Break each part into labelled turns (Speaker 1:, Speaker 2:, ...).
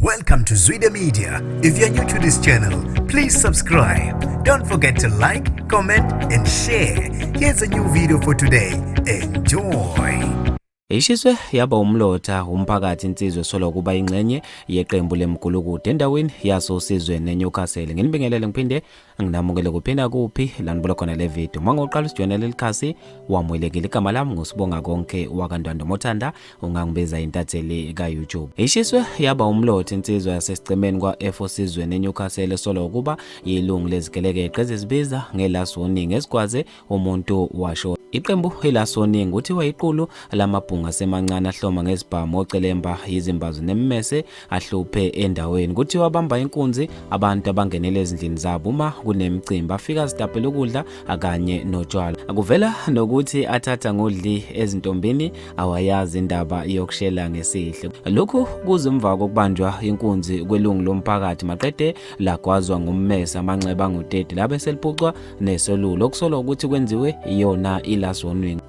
Speaker 1: Welcome to Zwida Media. If you're new to this channel, please subscribe. Don't forget to like, comment and share. Here's a new video for today. Enjoy.
Speaker 2: Ushiswe yaba umlotha umphakathi insizwe solo kuba ingxenye yeqembu lemgulukude endaweni yaso Ushiswe neNewcastle. Nginibingelele ngiphinde nginamukele kuphinda kuphi lanibula khona le video. Mangoqala usijoyinele likhasi wamwelekile igama lami ngusibonga konke wakandwando Mothanda ungangibeza intatheli kaYouTube. Ushiswe yaba umlotha insizwe yasesicemeni kwa Ushiswe neNewcastle solo kuba yilungu lezigelekeqe ezibiza ngelast warning esikwaze umuntu washo. Iqembu elasoningi kuthiwa iqulu lamabhunga semancane ahloma ngezibhamu ocelemba izimbazo nemmese ahluphe endaweni. Kuthiwa bamba inkunzi abantu abangenele ezindlini zabo uma kunemicimbi afika sidabhela ukudla akanye notshwala. Akuvela nokuthi athatha ngodli ezintombini awayazi indaba yokushela ngesihle. Lokhu kuzimva kokubanjwa inkunzi kwelungu lomphakathi maqede lagwazwa ngummese amanxeba angu-30 labe seliphucwa nesolulo okusolo ukuthi kwenziwe iyona last warning.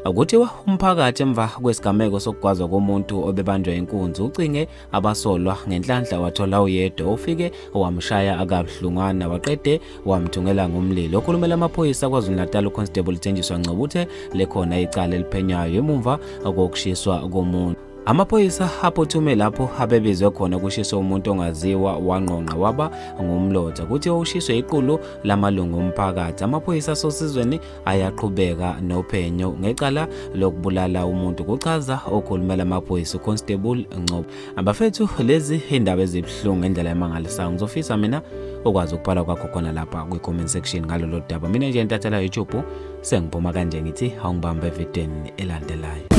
Speaker 2: Akuthiwa umphakathi emva kwesigameko sokugwazwa komuntu obebanjwa inkunzi ucinge abasolwa ngenhlanhla wathola uyedwa ufike wamshaya akabuhlungwana waqede wamthungela ngomlilo. Okhulumela amaphoyisa kwaZulu-Natal uConstable Thenjiswa Ngcobuthe lekhona icala eliphenyayo emumva kokushiswa komuntu. Amaphoyisa aphuthume lapho abebizwe khona kushiswa umuntu ongaziwa wangqonqa waba ngumlotha. Kuthi ushiswe iqulu lamalungu omphakathi. Amaphoyisa asosizweni ayaqhubeka nophenyo ngecala lokubulala umuntu kuchaza okhulumela amaphoyisa uConstable Ngcobo. Abafethu lezi indaba ezibhlungu ngendlela emangalisayo ngizofisa mina ukwazi ukubhala kwakho khona lapha kwi-comment section ngalolu daba. Mina nje intathela YouTube sengiphuma kanje ngithi awungibambe evidweni elandelayo.